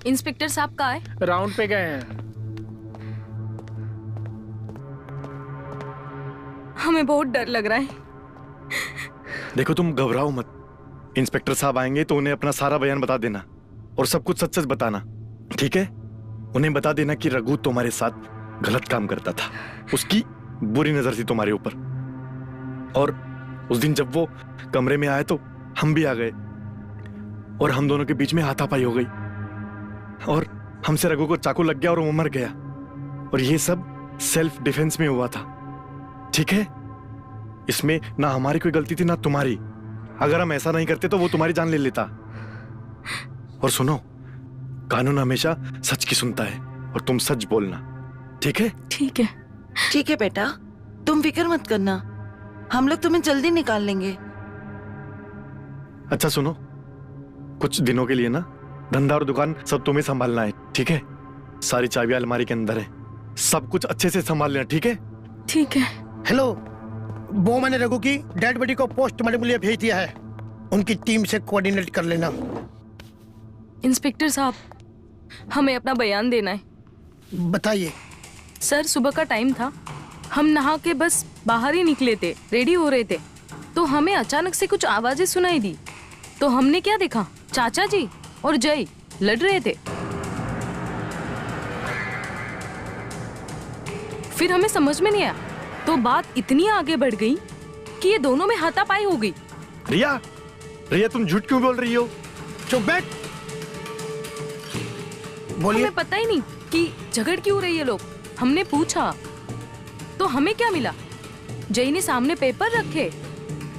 Inspector साहब कहाँ है? राउंड पे गए हैं। हमें बहुत डर लग रहा है। देखो तुम घबराओ मत, इंस्पेक्टर साहब आएंगे तो उन्हें अपना सारा बयान बता देना और सब कुछ सच सच बताना, ठीक है? उन्हें बता देना कि रघु तुम्हारे साथ गलत काम करता था, उसकी बुरी नजर थी तुम्हारे ऊपर। और उस दिन जब वो कमरे में आए तो हम भी आ गए और हम दोनों के बीच में हाथापाई हो गई और हमसे रघु को चाकू लग गया और वो मर गया। और ये सब सेल्फ डिफेंस में हुआ था, ठीक है? इसमें ना हमारी कोई गलती थी ना तुम्हारी। अगर हम ऐसा नहीं करते तो वो तुम्हारी जान ले लेता। और सुनो, कानून हमेशा सच की सुनता है और तुम सच बोलना, ठीक है? ठीक है। ठीक है बेटा, तुम फिक्र मत करना, हम लोग तुम्हें जल्दी निकाल लेंगे। अच्छा सुनो, कुछ दिनों के लिए ना धंधा और दुकान सब तुम्हें संभालना है, ठीक है? सारी चाबियां अलमारी के अंदर है, सब कुछ अच्छे से संभाल लेना, ठीक है? ठीक है। हेलो, वो मैंने रघु की डेड बॉडी को पोस्टमार्टम के लिए भेज दिया है, उनकी टीम से कोऑर्डिनेट कर लेना। इंस्पेक्टर साहब, हमें अपना बयान देना है। बताइए। सर, सुबह का टाइम था, हम नहा के बस बाहर ही निकले थे, रेडी हो रहे थे, तो हमें अचानक से कुछ आवाजें सुनाई दी। तो हमने क्या देखा, चाचा जी और जय लड़ रहे थे। फिर हमें समझ में नहीं आया, तो बात इतनी आगे बढ़ गई कि ये दोनों में हाथापाई हो गई। रिया, रिया तुम झूठ क्यों बोल रही हो? चुप बैठ। बोलिए। हमें पता ही नहीं कि झगड़ क्यों रही है लोग। हमने पूछा तो हमें क्या मिला, जय ने सामने पेपर रखे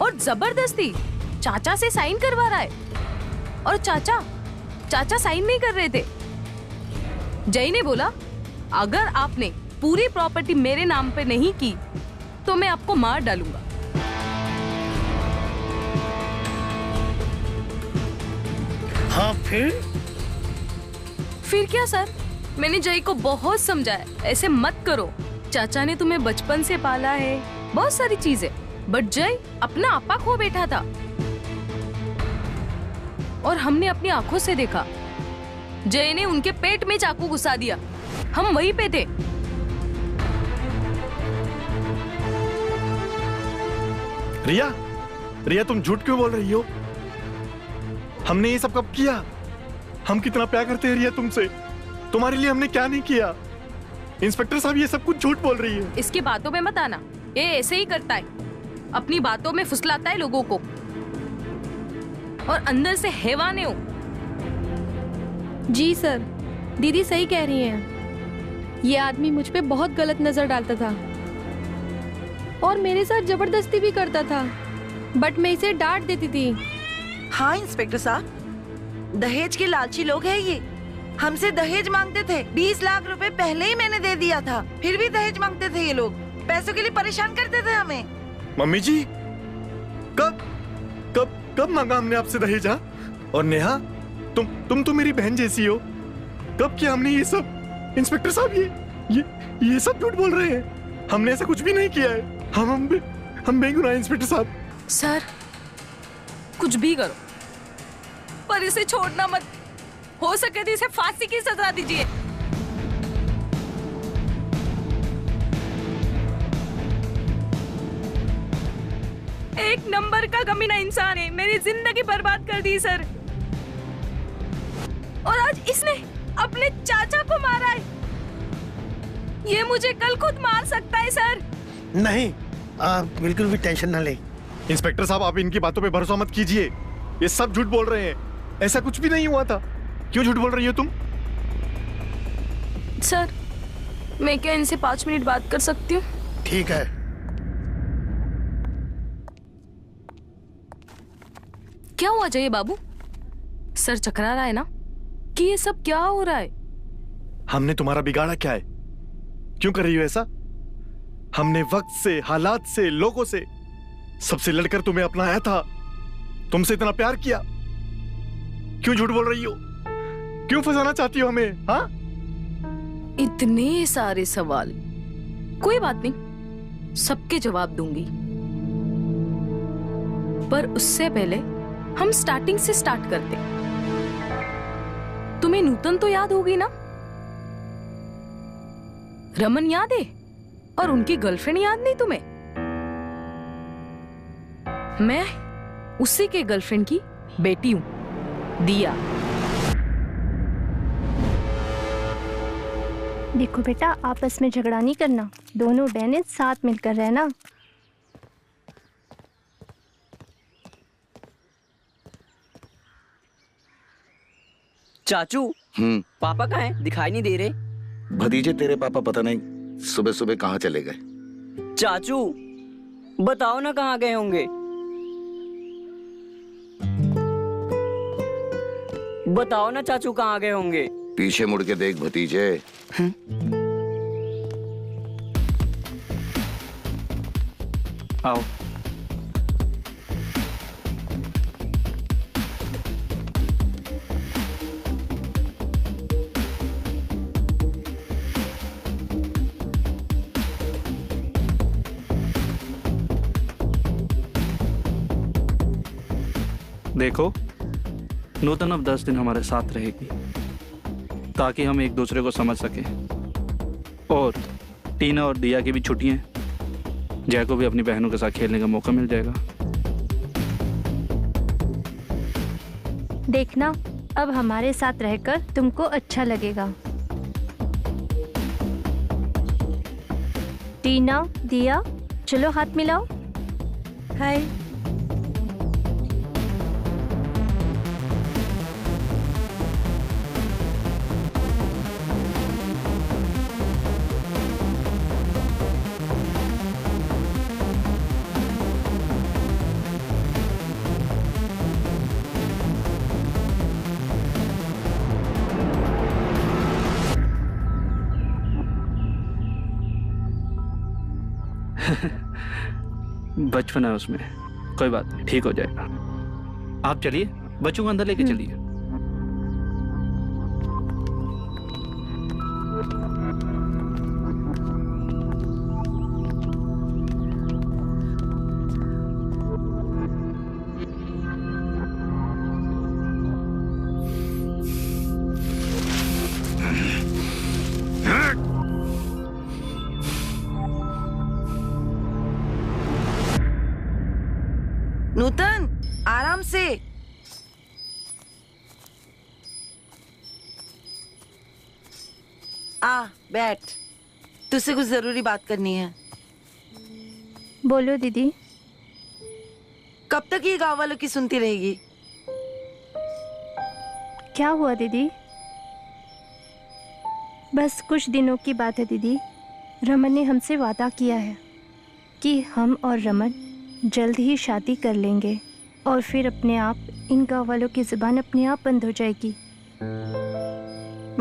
और जबरदस्ती चाचा से साइन करवा रहा है। और चाचा साइन नहीं कर रहे थे। जय ने बोला, अगर आपने पूरी प्रॉपर्टी मेरे नाम पे नहीं की तो मैं आपको मार डालूंगा। हाँ फिर क्या सर, मैंने जय को बहुत समझाया, ऐसे मत करो, चाचा ने तुम्हें बचपन से पाला है, बहुत सारी चीजें, बट जय अपना आपा खो बैठा था। और हमने अपनी आंखों से देखा, जय ने उनके पेट में चाकू घुसा दिया, हम वहीं पे थे। रिया, रिया तुम झूठ क्यों बोल रही हो? हमने ये सब कब किया? हम कितना प्यार करते हैं रिया तुमसे, तुम्हारे लिए हमने क्या नहीं किया? इंस्पेक्टर साहब ये सब कुछ झूठ बोल रही है। इसकी बातों में मत आना, ये ऐसे ही करता है, अपनी बातों में फुसलाता है लोगों को और अंदर से हैवान हो। जी सर, दीदी सही कह रही हैं, ये आदमी मुझ पे बहुत गलत नजर डालता था और मेरे साथ जबरदस्ती भी करता था, बट मैं इसे डांट देती थी। हाँ इंस्पेक्टर साहब, दहेज के लालची लोग हैं ये, हमसे दहेज मांगते थे। 20 लाख रुपए पहले ही मैंने दे दिया था, फिर भी दहेज मांगते थे ये लोग, पैसों के लिए परेशान करते थे हमें। मम्मी जी, कब कब कब मांगा हमने आपसे दहेज? और नेहा, तुम तो मेरी बहन जैसी हो, कब किया हमने ये सब? इंस्पेक्टर साहब ये सब झूठ बोल रहे हैं, हमने ऐसा कुछ भी नहीं किया है। हम बेगुनाह इंस्पेक्टर साहब। सर, कुछ भी करो पर इसे छोड़ना मत, हो सके तो इसे फांसी की सजा दीजिए। एक नंबर का कमीना इंसान है, मेरी जिंदगी बर्बाद कर दी सर, और आज इसने अपने चाचा को मारा है। ये मुझे कल खुद मार सकता है सर। नहीं, बिल्कुल भी टेंशन ना ले। इंस्पेक्टर साहब आप इनकी बातों पे भरोसा मत कीजिए, ये सब झूठ बोल रहे हैं, ऐसा कुछ भी नहीं हुआ था। क्यों झूठ बोल रही हो तुम? सर, मैं क्या इनसे 5 मिनट बात कर सकती हूँ? ठीक है। क्या हुआ जय बाबू? सर चकरा रहा है ना कि ये सब क्या हो रहा है? हमने तुम्हारा बिगाड़ा क्या है? क्यों कर रही हो ऐसा? हमने वक्त से, हालात से, लोगों से, सबसे लड़कर तुम्हें अपनाया था, तुमसे इतना प्यार किया, क्यों झूठ बोल रही हो? क्यों फंसाना चाहती हो हमें? हाँ? इतने सारे सवाल, कोई बात नहीं, सबके जवाब दूंगी, पर उससे पहले हम स्टार्टिंग से स्टार्ट करते। तुम तुम्हें नूतन तो याद होगी ना? रमन याद है? और उनकी गर्लफ्रेंड याद नहीं तुम्हें? मैं उसी के गर्लफ्रेंड की बेटी हूं, दिया। देखो बेटा, आपस में झगड़ा नहीं करना, दोनों बहनें साथ मिलकर रहना। चाचू, पापा कहाँ हैं? दिखाई नहीं दे रहे। भतीजे तेरे पापा पता नहीं सुबह सुबह कहाँ चले गए। चाचू बताओ ना कहाँ गए होंगे। बताओ ना चाचू कहाँ गए होंगे। पीछे मुड़ के देख भतीजे। आओ। देखो, नूतन अब 10 दिन हमारे साथ रहेगी ताकि हम एक दूसरे को समझ सके। और टीना और दिया की भी छुट्टियां, जय को भी अपनी बहनों के साथ खेलने का मौका मिल जाएगा। देखना, अब हमारे साथ रहकर तुमको अच्छा लगेगा। टीना, दिया, चलो हाथ मिलाओ। हाय। बचपन है उसमें, कोई बात नहीं, ठीक हो जाएगा। आप चलिए, बच्चों को अंदर लेके चलिए। नूतन, आराम से। बैठ, तुझसे कुछ जरूरी बात करनी है। बोलो दीदी। कब तक ये गांव वालों की सुनती रहेगी? क्या हुआ दीदी? बस कुछ दिनों की बात है दीदी। रमन ने हमसे वादा किया है कि हम और रमन जल्द ही शादी कर लेंगे और फिर अपने आप इन गाँव वालों की जुबान अपने आप बंद हो जाएगी।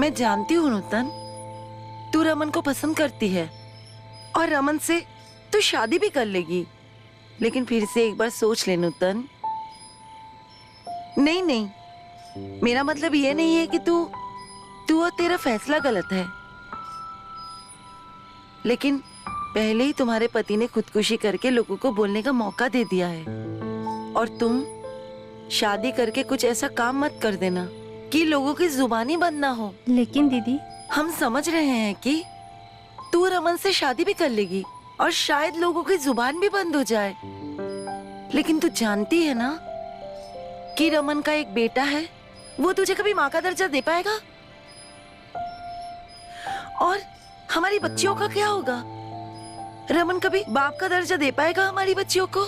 मैं जानती हूँ नूतन, तू रमन को पसंद करती है और रमन से तू शादी भी कर लेगी, लेकिन फिर से एक बार सोच ले नूतन। नहीं नहीं, मेरा मतलब ये नहीं है कि तू और तेरा फैसला गलत है, लेकिन पहले ही तुम्हारे पति ने खुदकुशी करके लोगों को बोलने का मौका दे दिया है और तुम शादी करके कुछ ऐसा काम मत कर देना कि लोगों की जुबानी बंद ना हो। लेकिन दीदी, हम समझ रहे हैं कि तू रमन से शादी भी कर लेगी और शायद लोगों की जुबान भी बंद हो जाए, लेकिन तू जानती है ना कि रमन का एक बेटा है, वो तुझे कभी माँ का दर्जा दे पाएगा? और हमारी बच्चियों का क्या होगा? रमन कभी बाप का दर्जा दे पाएगा हमारी बच्चियों को?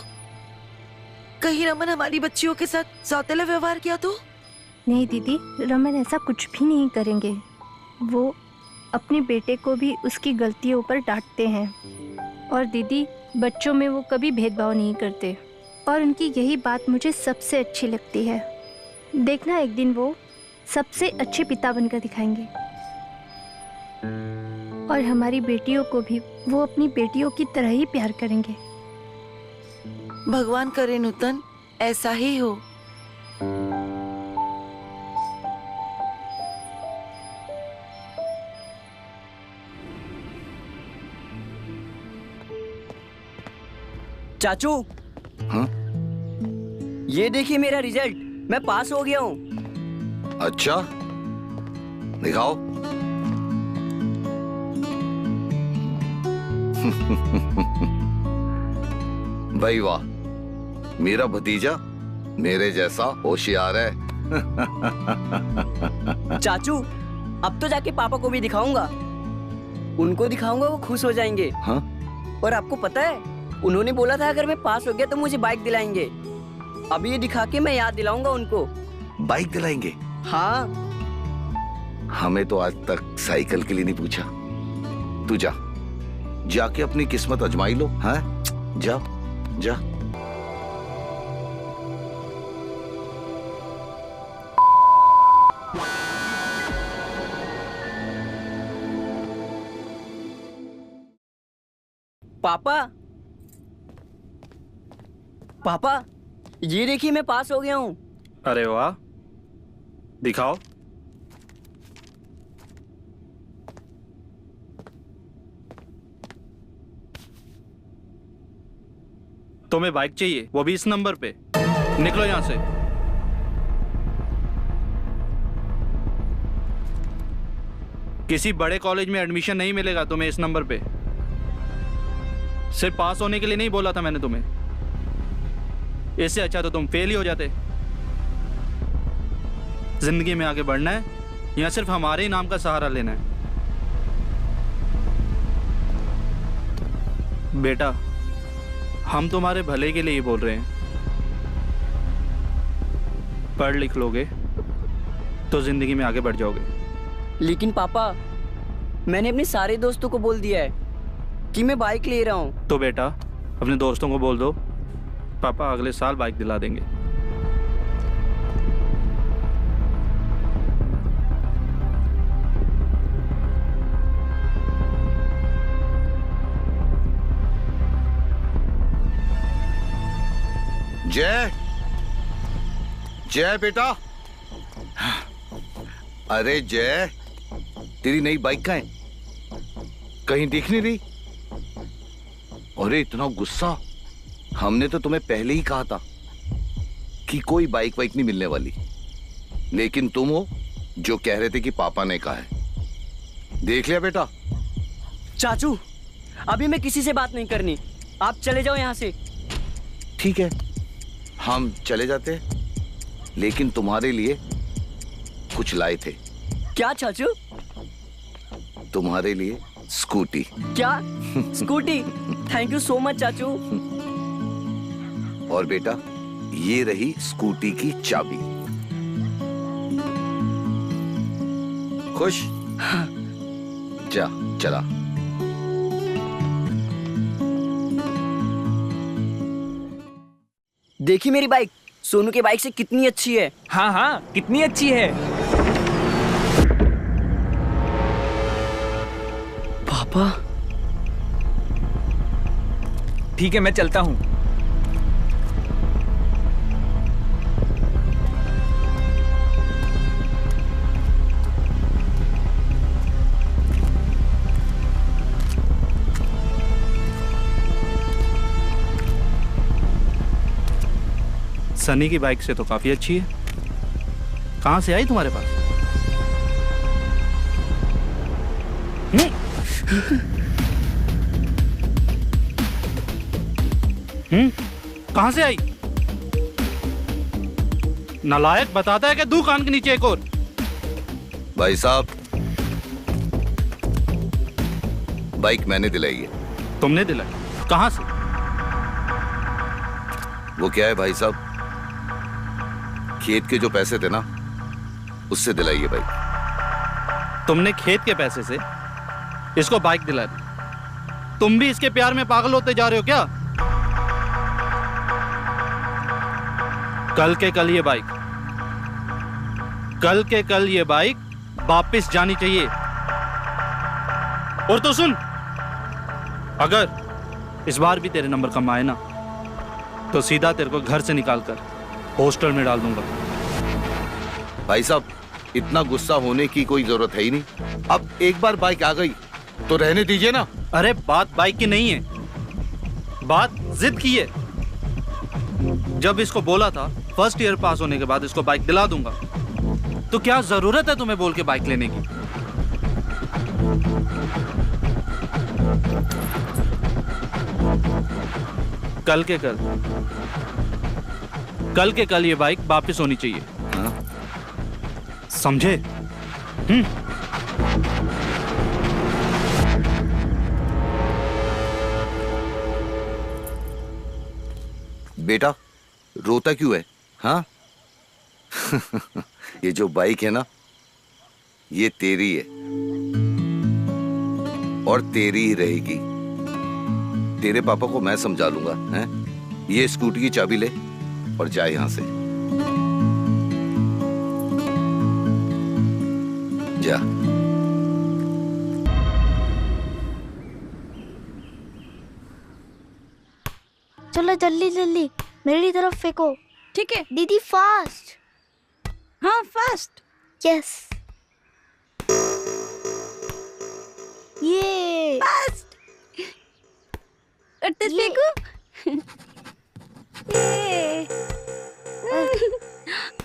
कहीं रमन हमारी बच्चियों के साथ सौतेला व्यवहार किया तो? नहीं दीदी, रमन ऐसा कुछ भी नहीं करेंगे। वो अपने बेटे को भी उसकी गलतियों पर डांटते हैं और दीदी, बच्चों में वो कभी भेदभाव नहीं करते और उनकी यही बात मुझे सबसे अच्छी लगती है। देखना, एक दिन वो सबसे अच्छे पिता बनकर दिखाएंगे और हमारी बेटियों को भी वो अपनी बेटियों की तरह ही प्यार करेंगे। भगवान करे नूतन, ऐसा ही हो। चाचू, हाँ? ये देखिए मेरा रिजल्ट, मैं पास हो गया हूँ। अच्छा, दिखाओ। भाई वाह, मेरा भतीजा मेरे जैसा होशियार है। चाचू, अब तो जाके पापा को भी दिखाऊंगा। उनको दिखाऊंगा, वो खुश हो जाएंगे। हाँ? और आपको पता है, उन्होंने बोला था अगर मैं पास हो गया तो मुझे बाइक दिलाएंगे। अभी ये दिखा के मैं याद दिलाऊंगा उनको। बाइक दिलाएंगे? हाँ। हमें तो आज तक साइकिल के लिए नहीं पूछा। तू जा, जाके अपनी किस्मत आजमाई लो। हाँ, जा जा। पापा, पापा, ये देखिए मैं पास हो गया हूँ। अरे वाह, दिखाओ। तुम्हें बाइक चाहिए, वो भी इस नंबर पे। निकलो यहां से। किसी बड़े कॉलेज में एडमिशन नहीं मिलेगा तुम्हें इस नंबर पे। सिर्फ पास होने के लिए नहीं बोला था मैंने तुम्हें। इससे अच्छा तो तुम फेल ही हो जाते। जिंदगी में आगे बढ़ना है या सिर्फ हमारे ही नाम का सहारा लेना है? बेटा, हम तुम्हारे भले के लिए ही बोल रहे हैं। पढ़ लिख लोगे तो जिंदगी में आगे बढ़ जाओगे। लेकिन पापा, मैंने अपने सारे दोस्तों को बोल दिया है कि मैं बाइक ले रहा हूँ। तो बेटा, अपने दोस्तों को बोल दो, पापा अगले साल बाइक दिला देंगे। जय, जय बेटा। अरे जय, तेरी नई बाइक कहाँ है? कहीं दिख नहीं रही। अरे इतना गुस्सा, हमने तो तुम्हें पहले ही कहा था कि कोई बाइक वाइक नहीं मिलने वाली, लेकिन तुम हो जो कह रहे थे कि पापा ने कहा है। देख लिया बेटा? चाचू, अभी मैं किसी से बात नहीं करनी, आप चले जाओ यहाँ से। ठीक है, हम चले जाते हैं, लेकिन तुम्हारे लिए कुछ लाए थे। क्या चाचू? तुम्हारे लिए स्कूटी। क्या? Scooty? Thank you so much चाचू। और बेटा, ये रही स्कूटी की चाबी। खुश? जा, चला। देखी मेरी बाइक सोनू की बाइक से कितनी अच्छी है। हाँ हाँ, कितनी अच्छी है। पापा, ठीक है, मैं चलता हूँ। सनी की बाइक से तो काफी अच्छी है। कहां से आई तुम्हारे पास? कहां से आई? नालायक, बताता है कि दू कान के नीचे एक और। भाई साहब, बाइक मैंने दिलाई है। तुमने दिलाई? कहां से? वो क्या है भाई साहब, खेत के जो पैसे थे ना, उससे दिलाई है बाइक। तुमने खेत के पैसे से इसको बाइक दिला दी? तुम भी इसके प्यार में पागल होते जा रहे हो क्या? कल के कल ये बाइक वापस जानी चाहिए। और तो सुन, अगर इस बार भी तेरे नंबर कम आए ना, तो सीधा तेरे को घर से निकालकर हॉस्टल में डाल दूंगा। भाई साहब, इतना गुस्सा होने की कोई जरूरत है ही नहीं। अब एक बार बाइक आ गई तो रहने दीजिए ना। अरे बात बाइक की नहीं है, बात जिद की है। जब इसको बोला था फर्स्ट ईयर पास होने के बाद इसको बाइक दिला दूंगा, तो क्या जरूरत है तुम्हें बोल के बाइक लेने की? कल के कल ये बाइक वापस होनी चाहिए। हाँ? समझे? बेटा रोता क्यों है? हाँ? ये जो बाइक है ना, ये तेरी है और तेरी ही रहेगी। तेरे पापा को मैं समझा लूंगा। हैं? ये स्कूटी की चाबी ले और जा यहां से। जा। चलो जल्दी जल्दी मेरी तरफ फेंको। ठीक है। दीदी फास्ट। हाँ फास्ट। यस। ये फास्ट। तेज फेंकू।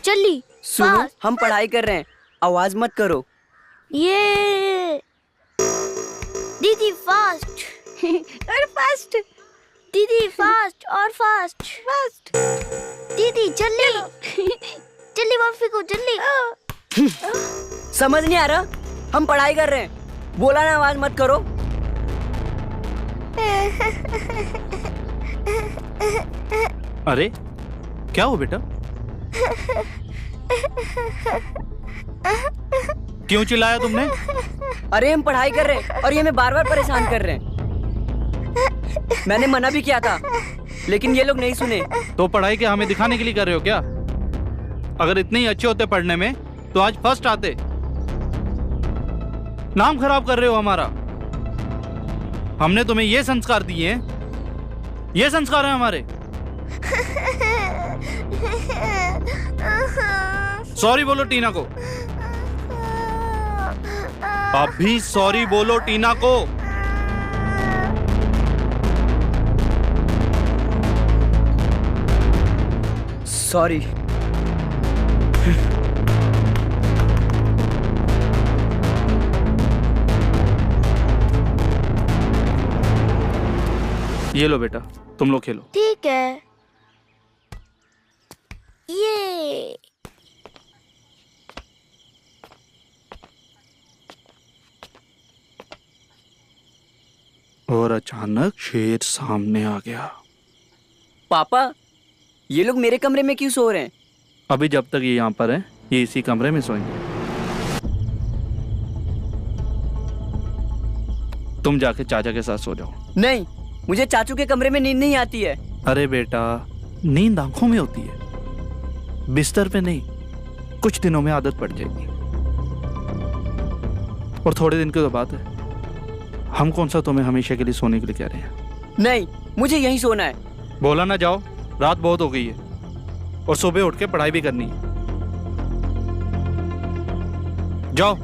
जल्दी सुनो, फास्ट। हम पढ़ाई कर रहे हैं, आवाज मत करो। ये दीदी फास्ट। और फास्ट। दीदी फास्ट और फास्ट। फास्ट। दीदी जल्दी जल्दी वापसी को जल्दी। समझ नहीं आ रहा? हम पढ़ाई कर रहे हैं, बोला ना आवाज मत करो। अरे क्या हो बेटा? क्यों चिल्लाया तुमने? अरे हम पढ़ाई कर रहे हैं और ये हमें बार बार परेशान कर रहे हैं। मैंने मना भी किया था, लेकिन ये लोग नहीं सुने। तो पढ़ाई क्या हमें दिखाने के लिए कर रहे हो क्या? अगर इतने ही अच्छे होते पढ़ने में तो आज फर्स्ट आते। नाम खराब कर रहे हो हमारा। हमने तुम्हें ये संस्कार दिए हैं, ये संस्कार है हमारे। सॉरी बोलो टीना को। अभी सॉरी बोलो टीना को। सॉरी। ये लो बेटा, तुम लोग खेलो। ठीक है। ये और अचानक शेर सामने आ गया। पापा, ये लोग मेरे कमरे में क्यों सो रहे हैं? अभी जब तक ये यहाँ पर है, ये इसी कमरे में सोएंगे। तुम जाके चाचा के साथ सो जाओ। नहीं, मुझे चाचू के कमरे में नींद नहीं आती है। अरे बेटा, नींद आंखों में होती है, बिस्तर पे नहीं। कुछ दिनों में आदत पड़ जाएगी। और थोड़े दिन की तो बात है। हम कौन सा तुम्हें हमेशा के लिए सोने के लिए कह रहे हैं? नहीं, मुझे यहीं सोना है। बोला ना जाओ, रात बहुत हो गई है और सुबह उठ के पढ़ाई भी करनी है। जाओ।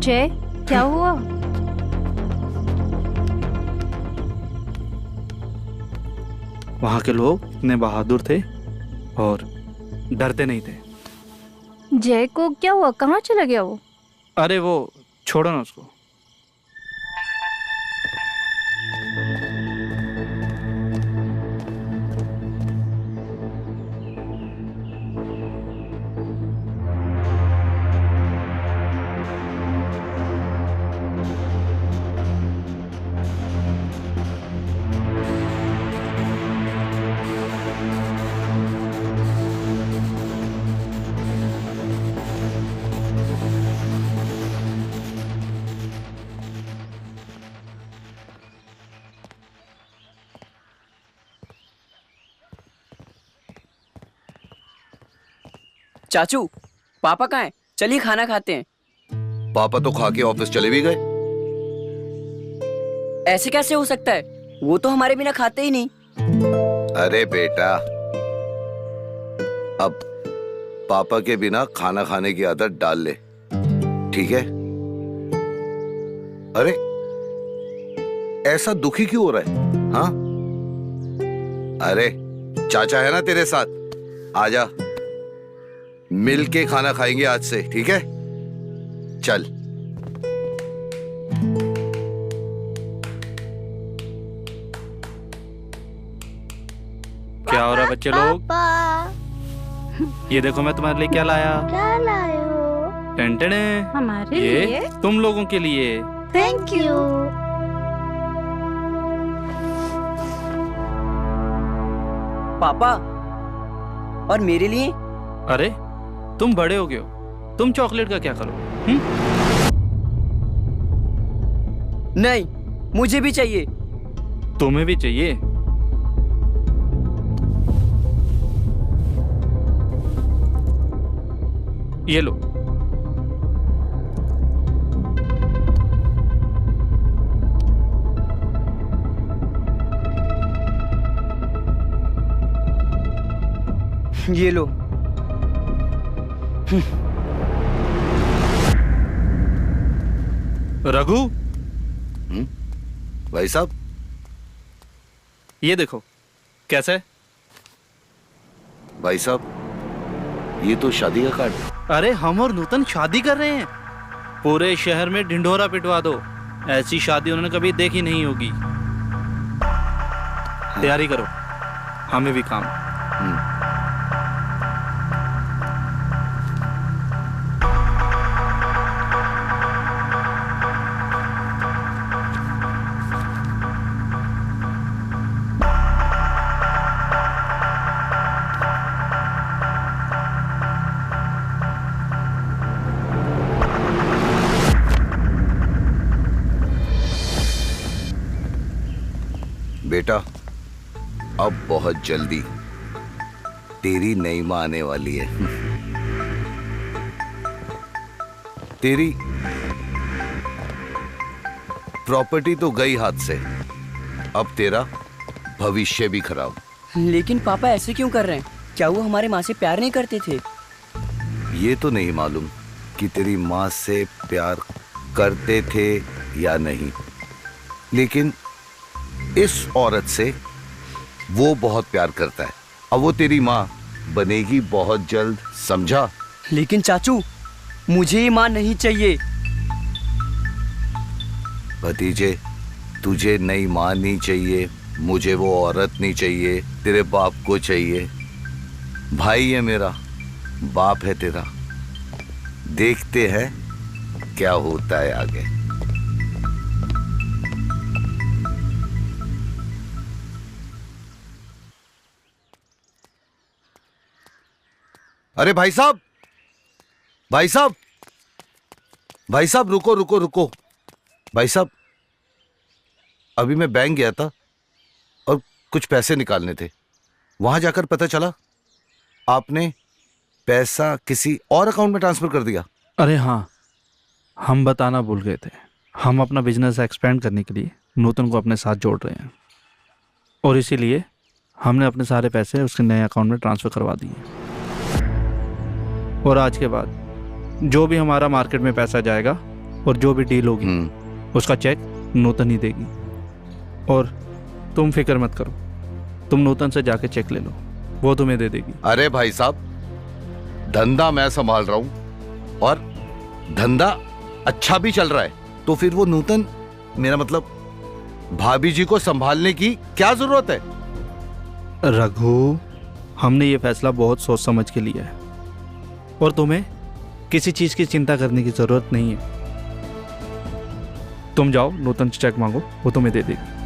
जय, क्या हुआ? वहां के लोग इतने बहादुर थे और डरते नहीं थे। जय को क्या हुआ? कहाँ चला गया वो? अरे वो छोड़ो ना उसको। चाचू, पापा कहाँ हैं? चलिए खाना खाते हैं। पापा तो खा के ऑफिस चले भी गए। ऐसे कैसे हो सकता है? वो तो हमारे बिना खाते ही नहीं। अरे बेटा, अब पापा के बिना खाना खाने की आदत डाल ले, ठीक है? अरे ऐसा दुखी क्यों हो रहा है? हाँ, अरे चाचा है ना तेरे साथ, आजा, मिल के खाना खाएंगे आज से, ठीक है? चल। क्या हो रहा है बच्चे लोग? पापा ये देखो मैं तुम्हारे लिए क्या लाया। क्या लाए हो? टेंटने हमारे ये लिए तुम लोगों के लिए। Thank you. पापा, और मेरे लिए? अरे तुम बड़े हो गए हो, तुम चॉकलेट का क्या करो? नहीं, मुझे भी चाहिए। तुम्हें भी चाहिए? ये लो। ये लो। रघु, भाई साहब, ये देखो कैसा है? भाई साहब, ये तो शादी का कार्ड है। अरे हम और नूतन शादी कर रहे हैं। पूरे शहर में ढिंढोरा पिटवा दो, ऐसी शादी उन्होंने कभी देखी नहीं होगी। तैयारी करो, हमें भी काम। बेटा, अब बहुत जल्दी तेरी नई मां आने वाली है। तेरी प्रॉपर्टी तो गई हाथ से, अब तेरा भविष्य भी खराब। लेकिन पापा ऐसे क्यों कर रहे हैं? क्या वो हमारे माँ से प्यार नहीं करते थे? ये तो नहीं मालूम कि तेरी माँ से प्यार करते थे या नहीं, लेकिन इस औरत से वो बहुत प्यार करता है। अब वो तेरी माँ बनेगी बहुत जल्द, समझा? लेकिन चाचू, मुझे ये माँ नहीं चाहिए। भतीजे, तुझे नई माँ नहीं चाहिए, मुझे वो औरत नहीं चाहिए, तेरे बाप को चाहिए। भाई है मेरा, बाप है तेरा। देखते हैं क्या होता है आगे। अरे भाई साहब, भाई साहब, भाई साहब, रुको रुको रुको। भाई साहब, अभी मैं बैंक गया था और कुछ पैसे निकालने थे। वहां जाकर पता चला आपने पैसा किसी और अकाउंट में ट्रांसफर कर दिया। अरे हाँ, हम बताना भूल गए थे। हम अपना बिजनेस एक्सपेंड करने के लिए नूतन को अपने साथ जोड़ रहे हैं, और इसीलिए हमने अपने सारे पैसे उसके नए अकाउंट में ट्रांसफर करवा दिए। और आज के बाद जो भी हमारा मार्केट में पैसा जाएगा और जो भी डील होगी उसका चेक नूतन ही देगी। और तुम फिक्र मत करो, तुम नूतन से जाके चेक ले लो, वो तुम्हें दे देगी। अरे भाई साहब, धंधा मैं संभाल रहा हूं और धंधा अच्छा भी चल रहा है, तो फिर वो नूतन, मेरा मतलब भाभी जी को संभालने की क्या जरूरत है? रघु, हमने ये फैसला बहुत सोच समझ के लिया है और तुम्हें किसी चीज की चिंता करने की जरूरत नहीं है। तुम जाओ, नूतन से चेक मांगो, वो तुम्हें दे देगी।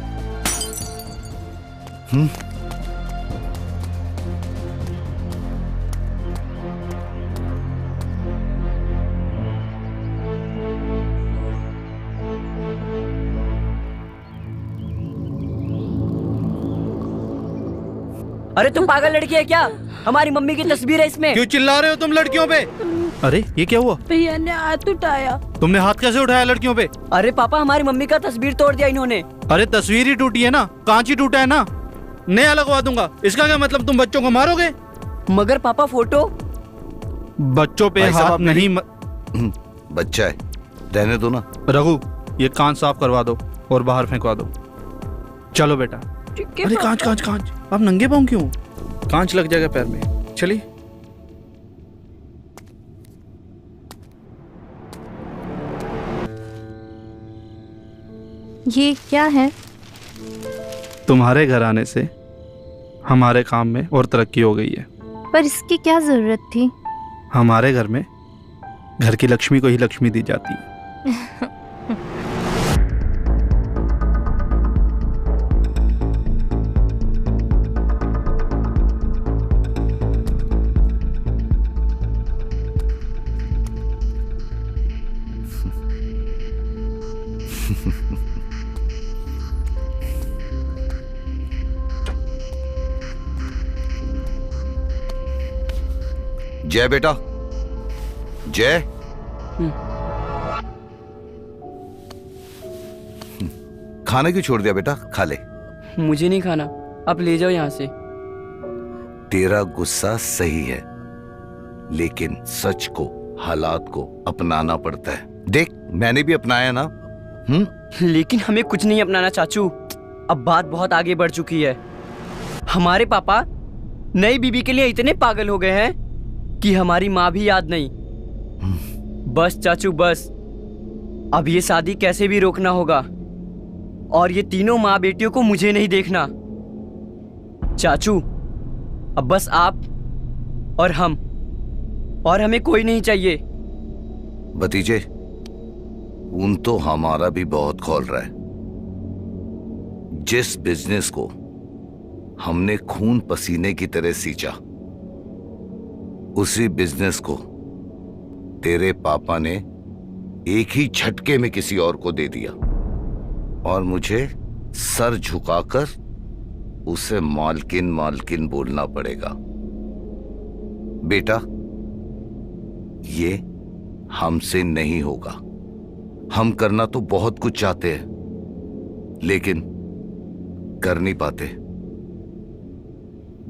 अरे तुम पागल लड़की है क्या? हमारी मम्मी की तस्वीर है इसमें। क्यों चिल्ला रहे हो तुम लड़कियों पे? अरे ये क्या हुआ? भैया ने हाथ उठाया। तुमने हाथ कैसे उठाया लड़कियों पे? अरे पापा, हमारी मम्मी का तस्वीर तोड़ दिया इन्होंने। अरे तस्वीर ही टूटी है ना, कांच ही टूटा है ना, नया लगवा दूंगा। इसका क्या मतलब, तुम बच्चों को मारोगे? मगर पापा फोटो। बच्चों पे हाथ नहीं बच्चा है, रहने दो ना। रघु, ये कान साफ करवा दो और बाहर फेंकवा दो। चलो बेटा। अरे कांच कांच कांच, आप नंगे पाँव क्यों? कांच लग जाएगा पैर में। चलिए। ये क्या है? तुम्हारे घर आने से हमारे काम में और तरक्की हो गई है। पर इसकी क्या जरूरत थी? हमारे घर में घर की लक्ष्मी को ही लक्ष्मी दी जाती है। जय बेटा, जय। खाना क्यों छोड़ दिया बेटा? खा ले। मुझे नहीं खाना, आप ले जाओ यहाँ से। तेरा गुस्सा सही है, लेकिन सच को, हालात को अपनाना पड़ता है। देख, मैंने भी अपनाया ना। लेकिन हमें कुछ नहीं अपनाना चाचू। अब बात बहुत आगे बढ़ चुकी है। हमारे पापा नई बीबी के लिए इतने पागल हो गए हैं कि हमारी माँ भी याद नहीं। बस चाचू बस, अब ये शादी कैसे भी रोकना होगा, और ये तीनों माँ बेटियों को मुझे नहीं देखना। चाचू अब बस आप और हम, और हमें कोई नहीं चाहिए। भतीजे, ऊन तो हमारा भी बहुत खौल रहा है। जिस बिजनेस को हमने खून पसीने की तरह सींचा, उसी बिजनेस को तेरे पापा ने एक ही झटके में किसी और को दे दिया, और मुझे सर झुकाकर उसे मालकिन मालकिन बोलना पड़ेगा। बेटा, ये हमसे नहीं होगा। हम करना तो बहुत कुछ चाहते हैं, लेकिन कर नहीं पाते।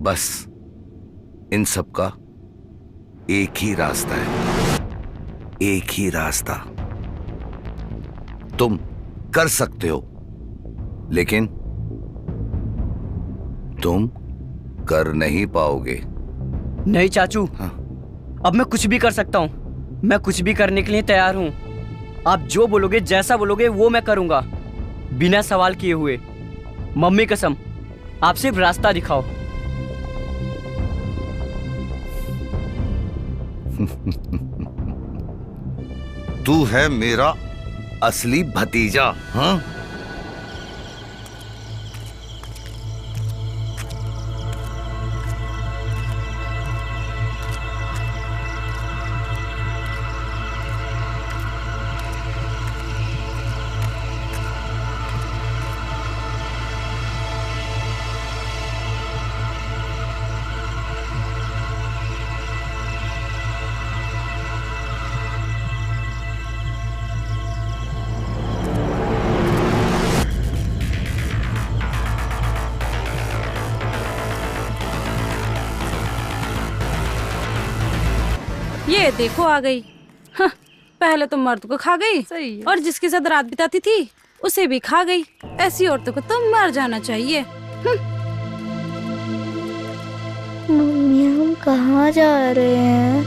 बस इन सब का एक ही रास्ता है, एक ही रास्ता। तुम कर सकते हो, लेकिन तुम कर नहीं पाओगे। नहीं चाचू, अब मैं कुछ भी कर सकता हूँ। मैं कुछ भी करने के लिए तैयार हूँ। आप जो बोलोगे, जैसा बोलोगे, वो मैं करूंगा, बिना सवाल किए हुए। मम्मी कसम, आप सिर्फ रास्ता दिखाओ। तू है मेरा असली भतीजा, हाँ? ये देखो आ गई। हाँ, पहले तो मर्द को खा गई, सही है। और जिसके साथ रात बिताती थी उसे भी खा गई। ऐसी औरतों को तो मर जाना चाहिए। मम्मी, हम कहाँ जा रहे हैं?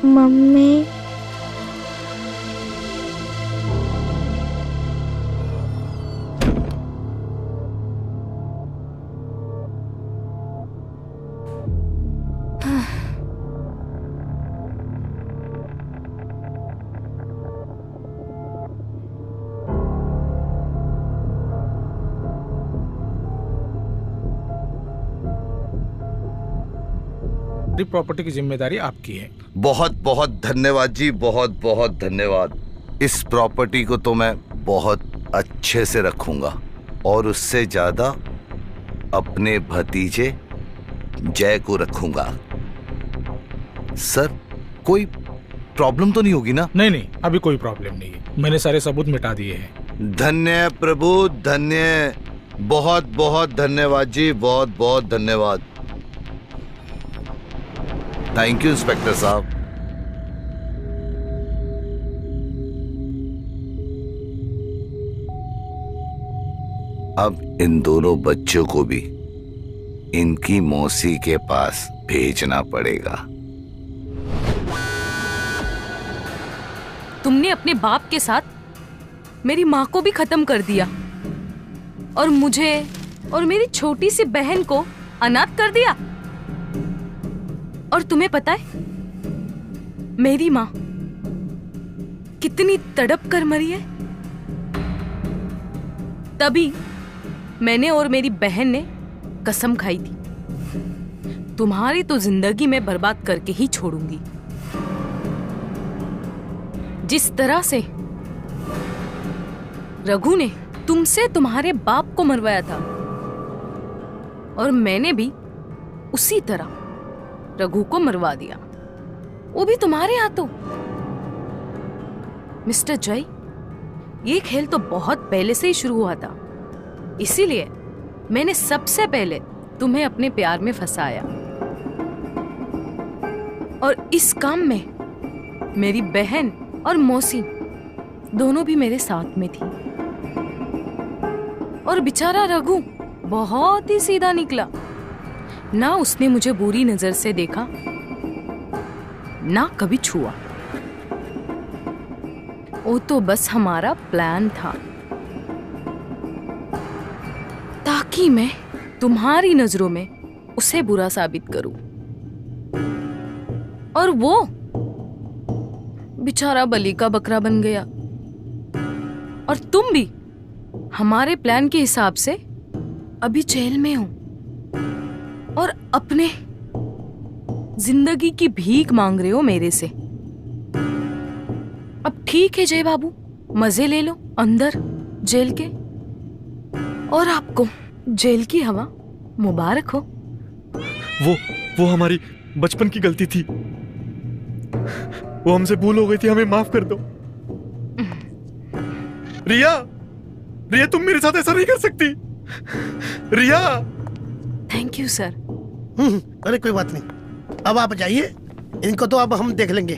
मम्मी, प्रॉपर्टी की जिम्मेदारी आपकी है। बहुत बहुत धन्यवाद जी, बहुत बहुत धन्यवाद। इस प्रॉपर्टी को तो मैं बहुत अच्छे से रखूंगा, और उससे ज्यादा अपने भतीजे जय को रखूंगा। सर, कोई प्रॉब्लम तो नहीं होगी ना? नहीं नहीं, अभी कोई प्रॉब्लम नहीं है। मैंने सारे सबूत मिटा दिए हैं। धन्य प्रभु, धन्य। बहुत बहुत धन्यवाद जी, बहुत बहुत धन्यवाद। थैंक यू इंस्पेक्टर साहब। अब इन दोनों बच्चों को भी इनकी मौसी के पास भेजना पड़ेगा। तुमने अपने बाप के साथ मेरी माँ को भी खत्म कर दिया और मुझे और मेरी छोटी सी बहन को अनाथ कर दिया। और तुम्हें पता है मेरी माँ कितनी तड़प कर मरी है? तभी मैंने और मेरी बहन ने कसम खाई थी, तुम्हारी तो जिंदगी में बर्बाद करके ही छोड़ूंगी। जिस तरह से रघु ने तुमसे तुम्हारे बाप को मरवाया था, और मैंने भी उसी तरह रघु को मरवा दिया, वो भी तुम्हारे हाथों। मिस्टर जय, ये खेल तो बहुत पहले से ही शुरू हुआ था, इसीलिए मैंने सबसे पहले तुम्हें अपने प्यार में फंसाया। और इस काम में मेरी बहन और मौसी दोनों भी मेरे साथ में थी। और बेचारा रघु बहुत ही सीधा निकला, ना उसने मुझे बुरी नजर से देखा, ना कभी छुआ। वो तो बस हमारा प्लान था ताकि मैं तुम्हारी नजरों में उसे बुरा साबित करूं। और वो बेचारा बलि का बकरा बन गया। और तुम भी हमारे प्लान के हिसाब से अभी जेल में हो और अपने जिंदगी की भीख मांग रहे हो मेरे से। अब ठीक है जय बाबू, मजे ले लो अंदर जेल के, और आपको जेल की हवा मुबारक हो। वो हमारी बचपन की गलती थी, वो हमसे भूल हो गई थी, हमें माफ कर दो। रिया, रिया तुम मेरे साथ ऐसा नहीं कर सकती। रिया। Thank you sir. अरे कोई बात नहीं, अब आप जाइए, इनको तो अब हम देख लेंगे।